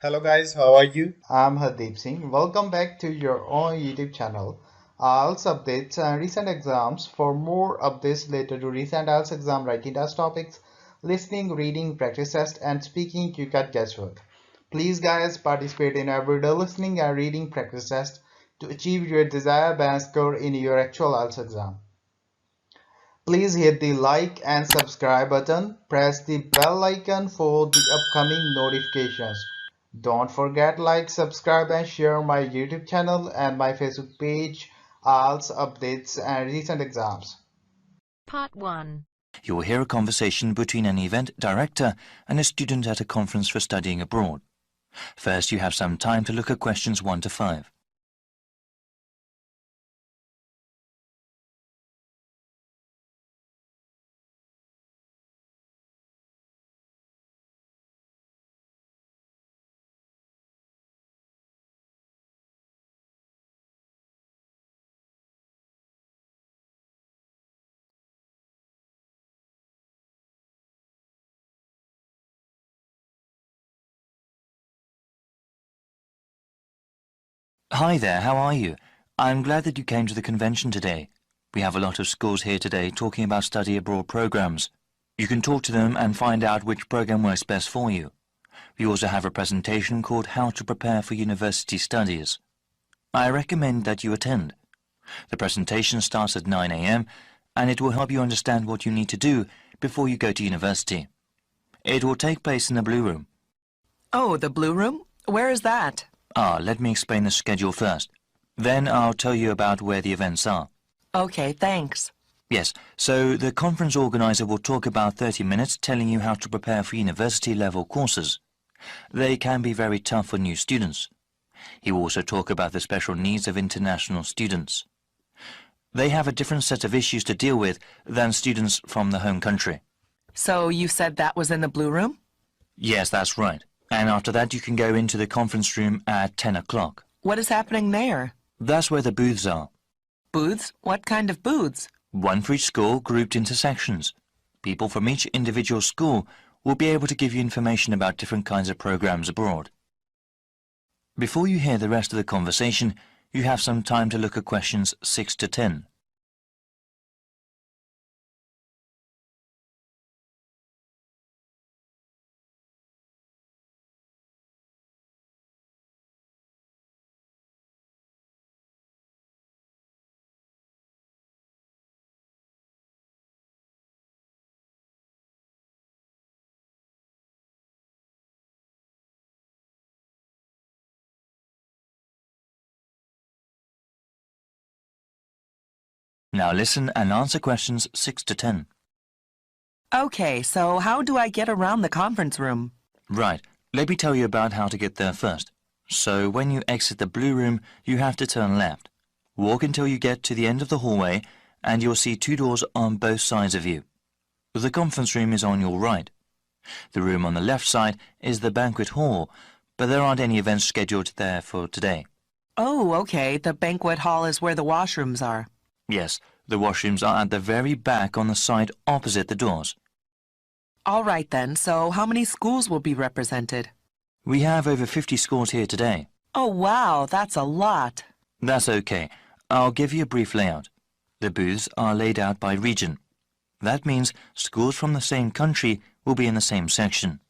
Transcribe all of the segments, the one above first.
Hello guys, how are you? I'm Hardeep Singh. Welcome back to your own YouTube channel. IELTS updates and recent exams. For more updates related to recent IELTS exam writing test topics, listening, reading, practice test, and speaking, you got guesswork. Please, guys, participate in everyday listening and reading practice test to achieve your desired band score in your actual IELTS exam. Please hit the like and subscribe button. Press the bell icon for the upcoming notifications. Don't forget like, subscribe and share my YouTube channel and my Facebook page, IELTS updates and recent exams. Part 1. You will hear a conversation between an event director and a student at a conference for studying abroad. First, you have some time to look at questions 1 to 5. Hi there, how are you? I'm glad that you came to the convention today. We have a lot of schools here today talking about study abroad programs. You can talk to them and find out which program works best for you. We also have a presentation called How to Prepare for University Studies. I recommend that you attend. The presentation starts at 9 a.m. and it will help you understand what you need to do before you go to university. It will take place in the Blue Room. Oh, the Blue Room? Where is that? Let me explain the schedule first. Then I'll tell you about where the events are. Okay, thanks. Yes, so the conference organizer will talk about 30 minutes telling you how to prepare for university-level courses. They can be very tough for new students. He will also talk about the special needs of international students. They have a different set of issues to deal with than students from the home country. So you said that was in the Blue Room? Yes, that's right. And after that you can go into the conference room at 10 o'clock. What is happening there? That's where the booths are. Booths? What kind of booths? One for each school grouped into sections. People from each individual school will be able to give you information about different kinds of programs abroad. Before you hear the rest of the conversation, you have some time to look at questions 6 to 10. Now listen and answer questions 6 to 10. Okay, so how do I get around the conference room? Right, let me tell you about how to get there first. So when you exit the Blue Room, you have to turn left. Walk until you get to the end of the hallway and you'll see 2 doors on both sides of you. The conference room is on your right. The room on the left side is the banquet hall, but there aren't any events scheduled there for today. Oh, okay, the banquet hall is where the washrooms are. Yes, the washrooms are at the very back on the side opposite the doors. All right then, so how many schools will be represented? We have over 50 schools here today. Oh, wow, that's a lot. That's okay. I'll give you a brief layout. The booths are laid out by region. That means schools from the same country will be in the same section.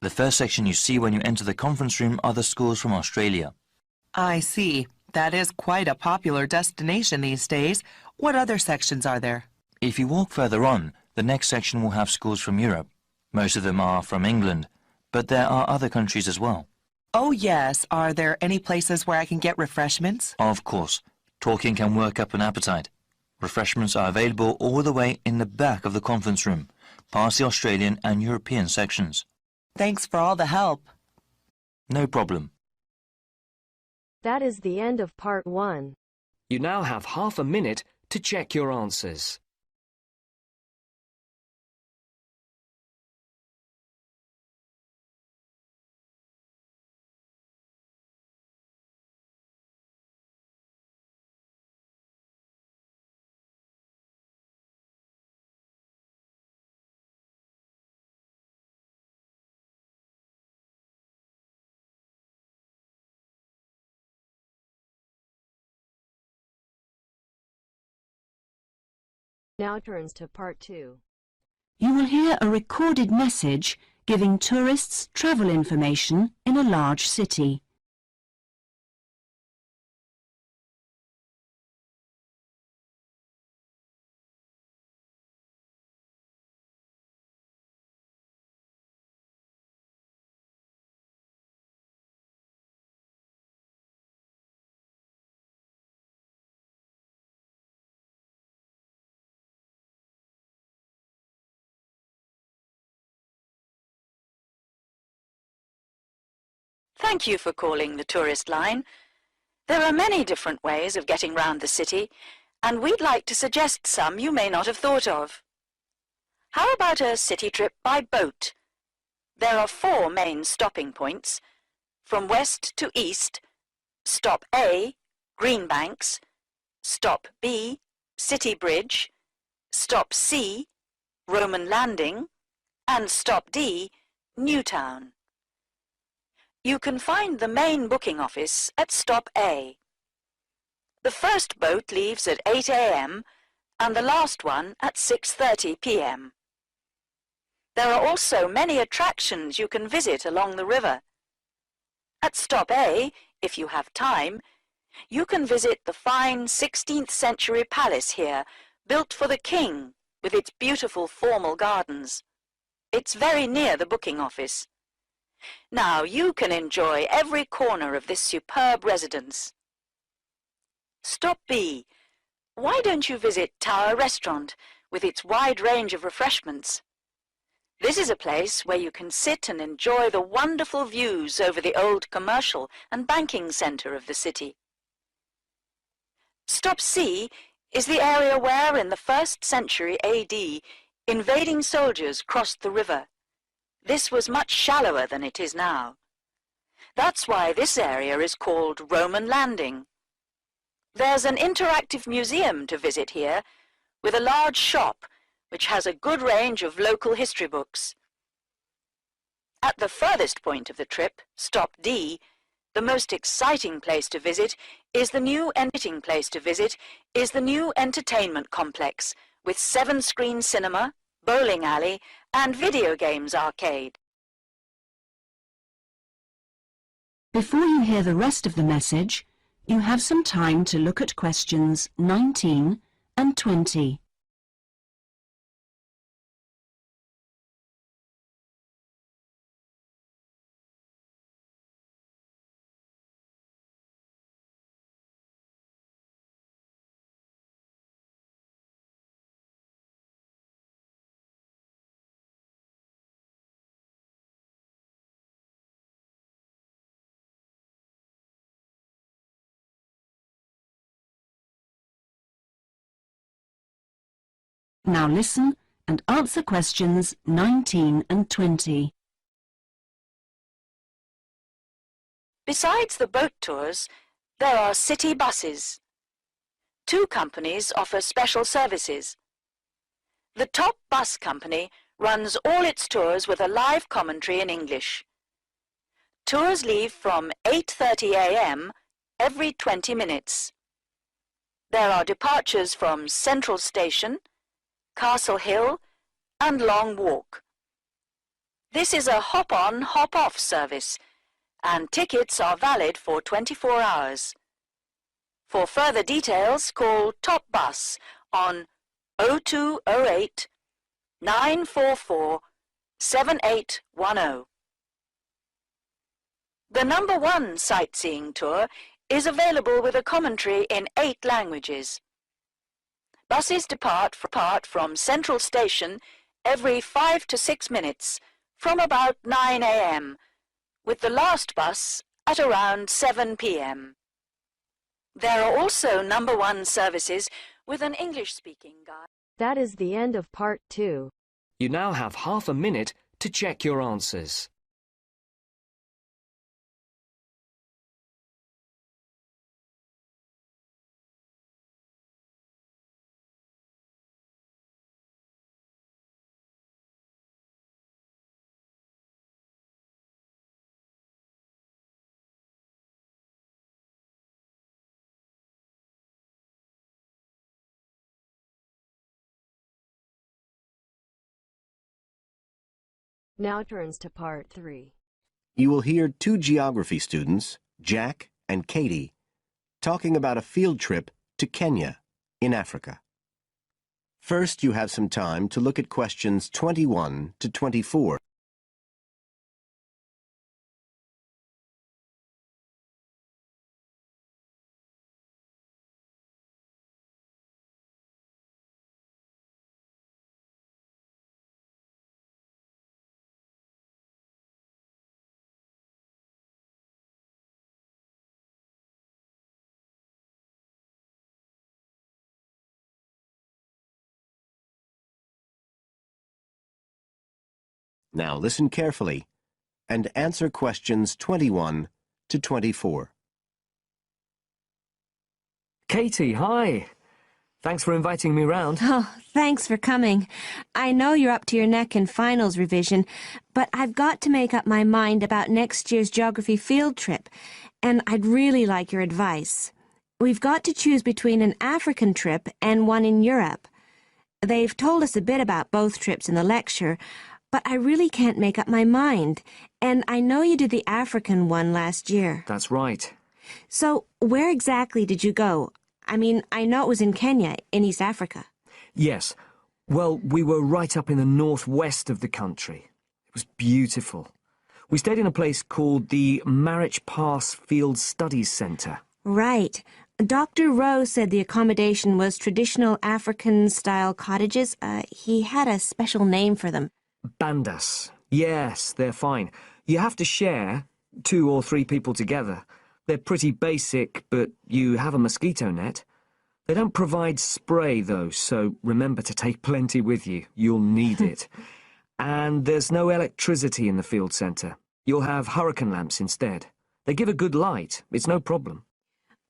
The first section you see when you enter the conference room are the schools from Australia. I see. That is quite a popular destination these days. What other sections are there? If you walk further on, the next section will have schools from Europe. Most of them are from England, but there are other countries as well. Oh, yes. Are there any places where I can get refreshments? Of course, talking can work up an appetite. Refreshments are available all the way in the back of the conference room, past the Australian and European sections. Thanks for all the help. No problem. That is the end of Part 1. You now have half a minute to check your answers. Now turns to part 2. You will hear a recorded message giving tourists travel information in a large city. Thank you for calling the tourist line. There are many different ways of getting round the city, and we'd like to suggest some you may not have thought of. How about a city trip by boat? There are 4 main stopping points. From west to east, stop A, Greenbanks, stop B, City Bridge, stop C, Roman Landing, and stop D, Newtown. You can find the main booking office at stop A. The first boat leaves at 8 a.m. and the last one at 6:30 p.m. There are also many attractions you can visit along the river. At stop A, if you have time, you can visit the fine 16th century palace here, built for the king, with its beautiful formal gardens. It's very near the booking office. Now you can enjoy every corner of this superb residence. Stop B. Why don't you visit Tower Restaurant with its wide range of refreshments? This is a place where you can sit and enjoy the wonderful views over the old commercial and banking centre of the city. Stop C is the area where, in the 1st century AD, invading soldiers crossed the river. This was much shallower than it is now. That's why this area is called Roman Landing. There's an interactive museum to visit here, with a large shop which has a good range of local history books. At the furthest point of the trip, stop D, the most exciting place to visit is the new entertainment complex with 7-screen cinema, bowling alley, and video games arcade. Before you hear the rest of the message, you have some time to look at questions 19 and 20. Now listen and answer questions 19 and 20. Besides the boat tours, there are city buses. 2 companies offer special services. The top bus company runs all its tours with a live commentary in English. Tours leave from 8:30 a.m. every 20 minutes. There are departures from Central Station, Castle Hill, and Long Walk. This is a hop-on, hop-off service, and tickets are valid for 24 hours. For further details, call Top Bus on 0208 944 7810. The number 1 sightseeing tour is available with a commentary in 8 languages. Buses depart from Central Station every 5 to 6 minutes from about 9 a.m., with the last bus at around 7 p.m. There are also number 1 services with an English-speaking guide. That is the end of part 2. You now have half a minute to check your answers. Now turns to Part 3. You will hear two geography students, Jack and Katie, talking about a field trip to Kenya in Africa. First, you have some time to look at questions 21 to 24. Now listen carefully and answer questions 21 to 24. Katie, hi. Thanks for inviting me round. Oh, thanks for coming. I know you're up to your neck in finals revision, but I've got to make up my mind about next year's geography field trip, and I'd really like your advice. We've got to choose between an African trip and one in Europe. They've told us a bit about both trips in the lecture, but I really can't make up my mind, and I know you did the African one last year. That's right. So, where exactly did you go? I mean, I know it was in Kenya, in East Africa. Yes. Well, we were right up in the northwest of the country. It was beautiful. We stayed in a place called the Marich Pass Field Studies Centre. Right. Dr. Rowe said the accommodation was traditional African-style cottages. He had a special name for them. Bandas. Yes, they're fine. You have to share, 2 or 3 people together. They're pretty basic, but you have a mosquito net. They don't provide spray, though, so remember to take plenty with you. You'll need it. And there's no electricity in the field centre. You'll have hurricane lamps instead. They give a good light. It's no problem.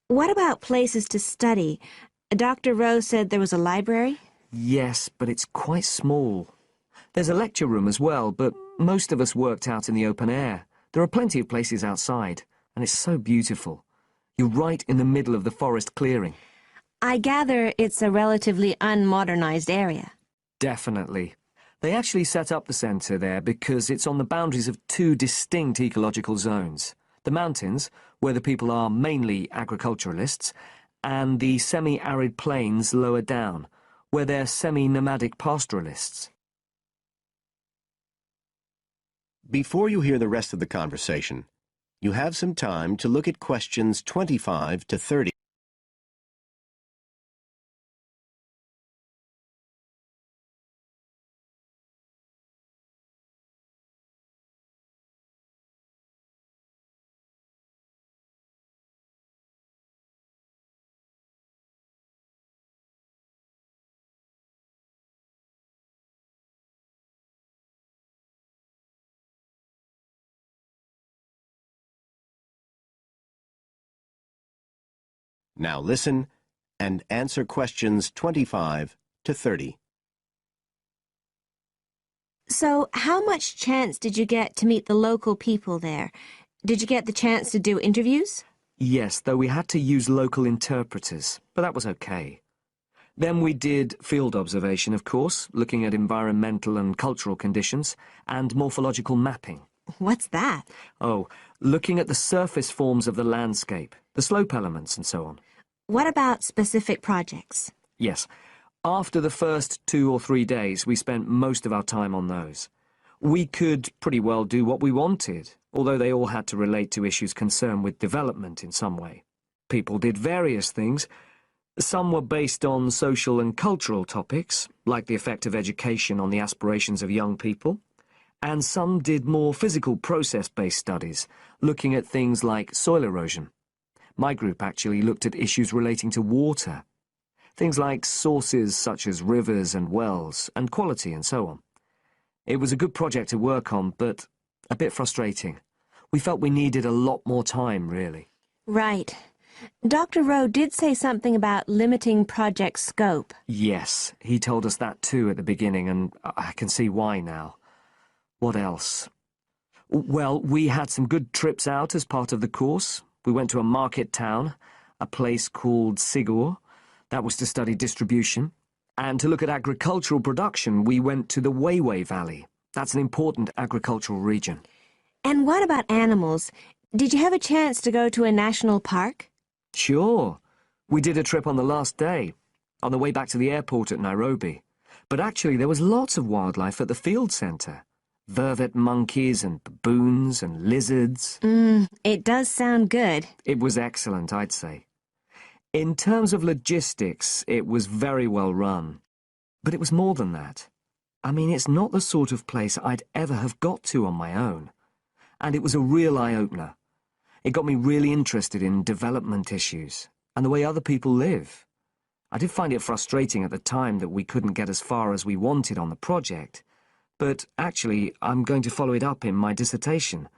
What about places to study? Dr. Rowe said there was a library? Yes, but it's quite small. There's a lecture room as well, but most of us worked out in the open air. There are plenty of places outside, and it's so beautiful. You're right in the middle of the forest clearing. I gather it's a relatively unmodernized area. Definitely. They actually set up the centre there because it's on the boundaries of 2 distinct ecological zones. The mountains, where the people are mainly agriculturalists, and the semi-arid plains lower down, where they're semi-nomadic pastoralists. Before you hear the rest of the conversation, you have some time to look at questions 25 to 30. Now listen and answer questions 25 to 30. So, how much chance did you get to meet the local people there? Did you get the chance to do interviews? Yes, though we had to use local interpreters, but that was okay. Then we did field observation, of course, looking at environmental and cultural conditions, and morphological mapping. What's that? Oh, looking at the surface forms of the landscape, the slope elements and so on. What about specific projects? Yes. After the first 2 or 3 days, we spent most of our time on those. We could pretty well do what we wanted, although they all had to relate to issues concerned with development in some way. People did various things. Some were based on social and cultural topics, like the effect of education on the aspirations of young people, and some did more physical process-based studies, looking at things like soil erosion. My group actually looked at issues relating to water, things like sources such as rivers and wells, and quality and so on. It was a good project to work on, but a bit frustrating. We felt we needed a lot more time, really. Right. Dr. Rowe did say something about limiting project scope. Yes, he told us that too at the beginning, and I can see why now. What else? Well, we had some good trips out as part of the course. We went to a market town, a place called Sigur. That was to study distribution. And to look at agricultural production, we went to the Weiwei Valley. That's an important agricultural region. And what about animals? Did you have a chance to go to a national park? Sure. We did a trip on the last day, on the way back to the airport at Nairobi. But actually there was lots of wildlife at the field centre. Vervet monkeys and baboons and lizards. It does sound good. It was excellent, I'd say. In terms of logistics, it was very well run. But it was more than that. I mean, it's not the sort of place I'd ever have got to on my own. And it was a real eye-opener. It got me really interested in development issues and the way other people live. I did find it frustrating at the time that we couldn't get as far as we wanted on the project. But actually, I'm going to follow it up in my dissertation.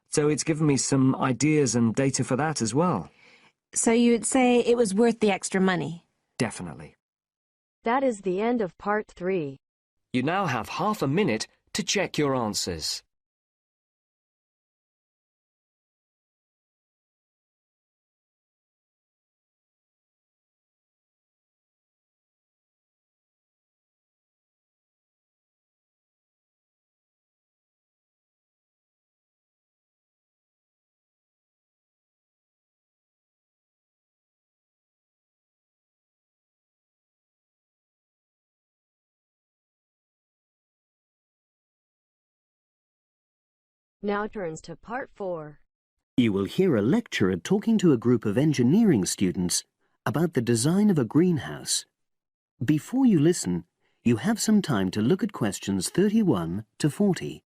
So it's given me some ideas and data for that as well. So you'd say it was worth the extra money? Definitely. That is the end of part 3. You now have half a minute to check your answers. Now turns to part 4. You will hear a lecturer talking to a group of engineering students about the design of a greenhouse. Before you listen, you have some time to look at questions 31 to 40.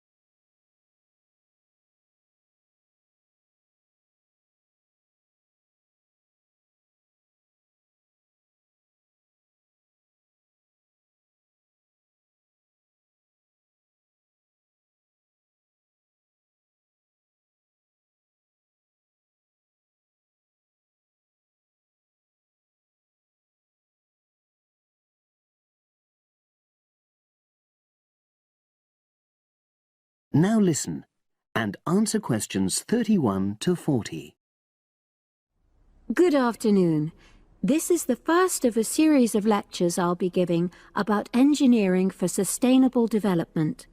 Now listen and answer questions 31 to 40. Good afternoon. This is the first of a series of lectures I'll be giving about engineering for sustainable development.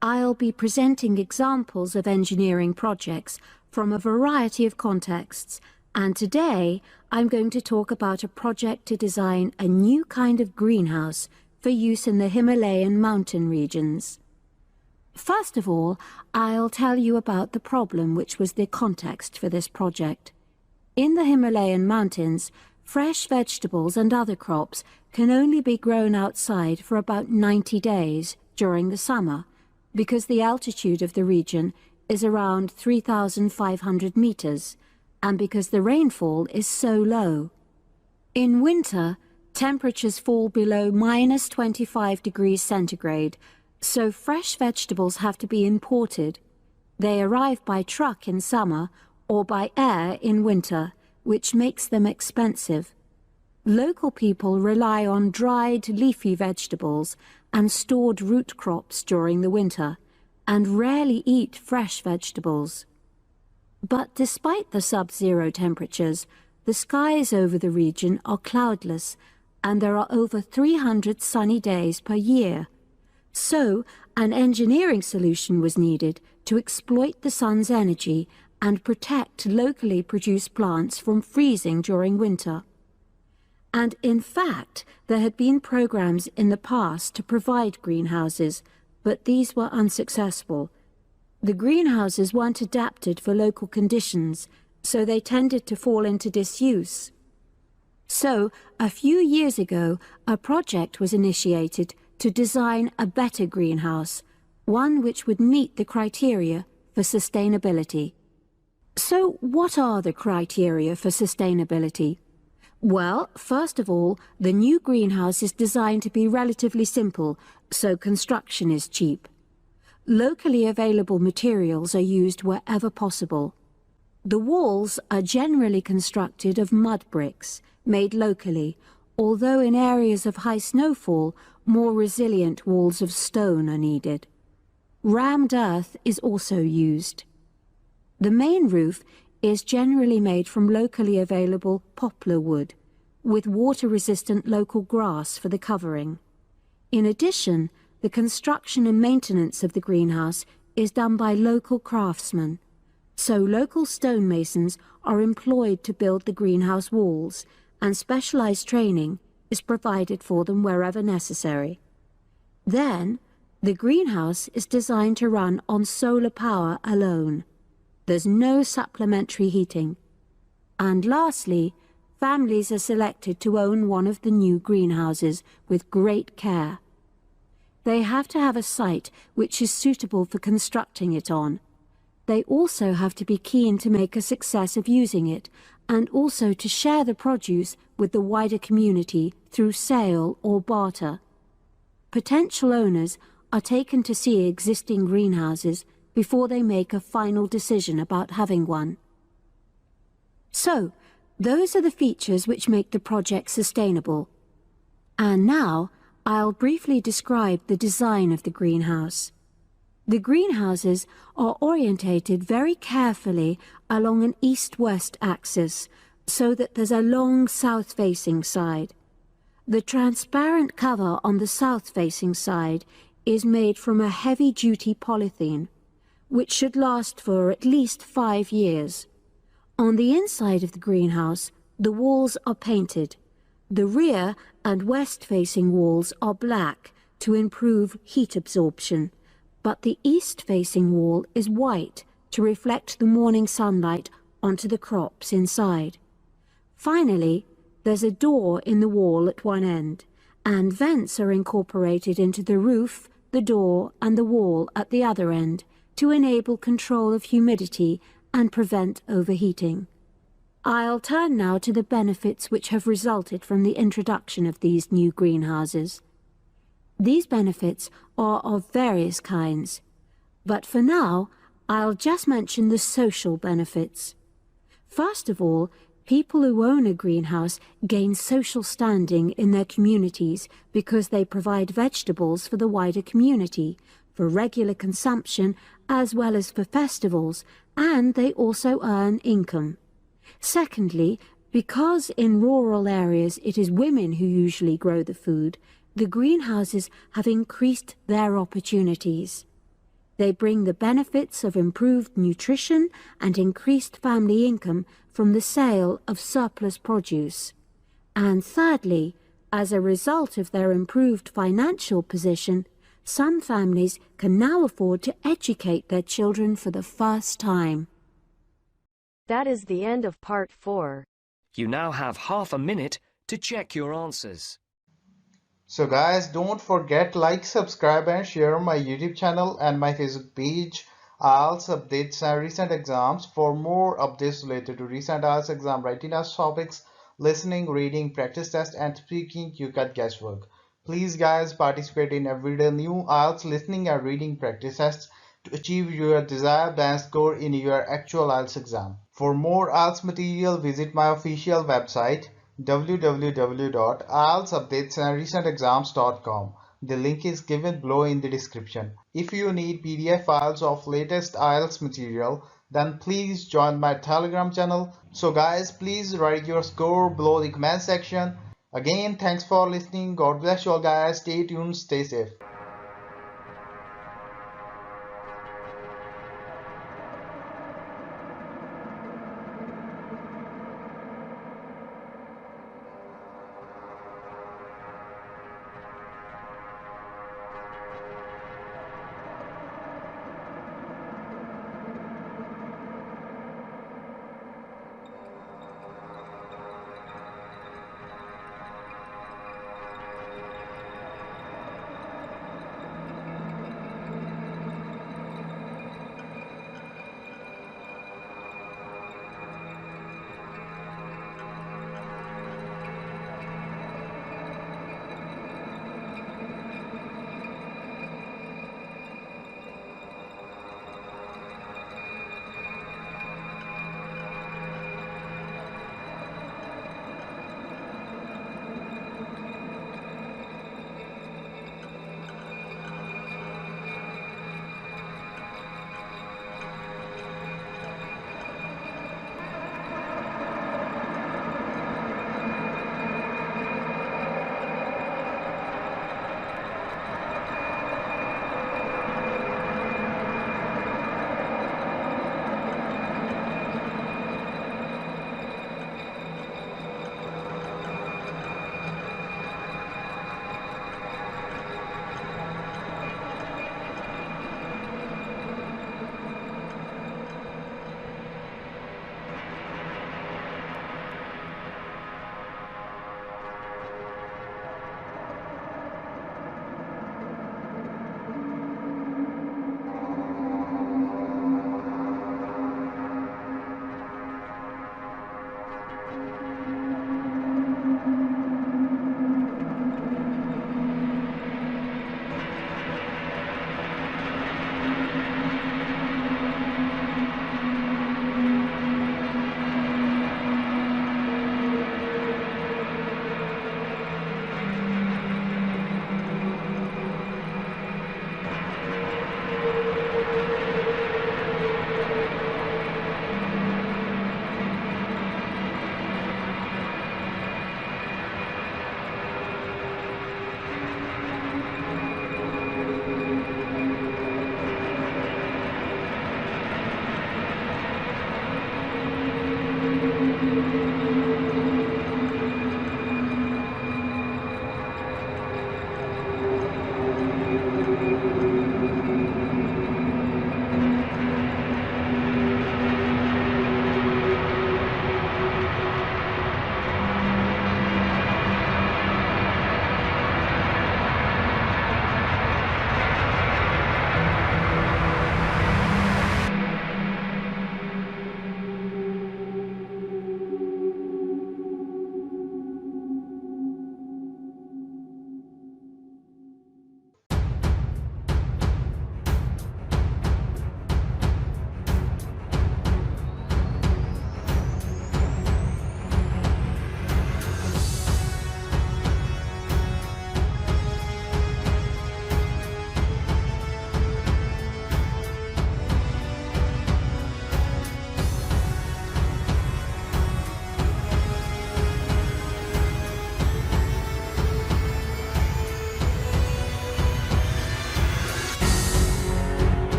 I'll be presenting examples of engineering projects from a variety of contexts, and today I'm going to talk about a project to design a new kind of greenhouse for use in the Himalayan mountain regions. First of all, I'll tell you about the problem which was the context for this project. In the Himalayan mountains, fresh vegetables and other crops can only be grown outside for about 90 days during the summer, because the altitude of the region is around 3,500 meters, and because the rainfall is so low. In winter, temperatures fall below minus 25 degrees centigrade, so fresh vegetables have to be imported. They arrive by truck in summer or by air in winter, which makes them expensive. Local people rely on dried leafy vegetables and stored root crops during the winter, and rarely eat fresh vegetables. But despite the sub-zero temperatures, the skies over the region are cloudless, and there are over 300 sunny days per year. So, an engineering solution was needed to exploit the sun's energy and protect locally produced plants from freezing during winter. And in fact, there had been programs in the past to provide greenhouses, but these were unsuccessful. The greenhouses weren't adapted for local conditions, so they tended to fall into disuse. So, a few years ago, a project was initiated to design a better greenhouse, one which would meet the criteria for sustainability. So, what are the criteria for sustainability? Well, first of all, the new greenhouse is designed to be relatively simple, so construction is cheap. Locally available materials are used wherever possible. The walls are generally constructed of mud bricks, made locally, although in areas of high snowfall, more resilient walls of stone are needed. Rammed earth is also used. The main roof is generally made from locally available poplar wood, with water-resistant local grass for the covering. In addition, the construction and maintenance of the greenhouse is done by local craftsmen. So local stonemasons are employed to build the greenhouse walls, and specialized training is provided for them wherever necessary. Then, the greenhouse is designed to run on solar power alone. There's no supplementary heating. And lastly, families are selected to own one of the new greenhouses with great care. They have to have a site which is suitable for constructing it on. They also have to be keen to make a success of using it, and also to share the produce with the wider community through sale or barter. Potential owners are taken to see existing greenhouses before they make a final decision about having one. So, those are the features which make the project sustainable. And now, I'll briefly describe the design of the greenhouse. The greenhouses are orientated very carefully along an east-west axis, so that there's a long south-facing side. The transparent cover on the south-facing side is made from a heavy-duty polythene, which should last for at least 5 years. On the inside of the greenhouse, the walls are painted. The rear and west-facing walls are black to improve heat absorption, but the east-facing wall is white to reflect the morning sunlight onto the crops inside. Finally, there's a door in the wall at one end, and vents are incorporated into the roof, the door and the wall at the other end to enable control of humidity and prevent overheating. I'll turn now to the benefits which have resulted from the introduction of these new greenhouses. These benefits are of various kinds, but for now, I'll just mention the social benefits. First of all, people who own a greenhouse gain social standing in their communities because they provide vegetables for the wider community, for regular consumption as well as for festivals, and they also earn income. Secondly, because in rural areas it is women who usually grow the food, the greenhouses have increased their opportunities. They bring the benefits of improved nutrition and increased family income from the sale of surplus produce. And thirdly, as a result of their improved financial position, some families can now afford to educate their children for the first time. That is the end of part 4. You now have half a minute to check your answers. So guys, don't forget like, subscribe and share my YouTube channel and my Facebook page, IELTS updates and recent exams. For more updates related to recent IELTS exam writing test topics, listening, reading, practice test and speaking, you got guesswork. Please guys, participate in everyday new IELTS listening and reading practice tests to achieve your desired band score in your actual IELTS exam. For more IELTS material, visit my official website www.ieltsupdatesandrecentexams.com. The link is given below in the description. If you need PDF files of latest IELTS material, then please join my Telegram channel. So guys, please write your score below the comment section. Again, thanks for listening. God bless you all guys. Stay tuned, stay safe.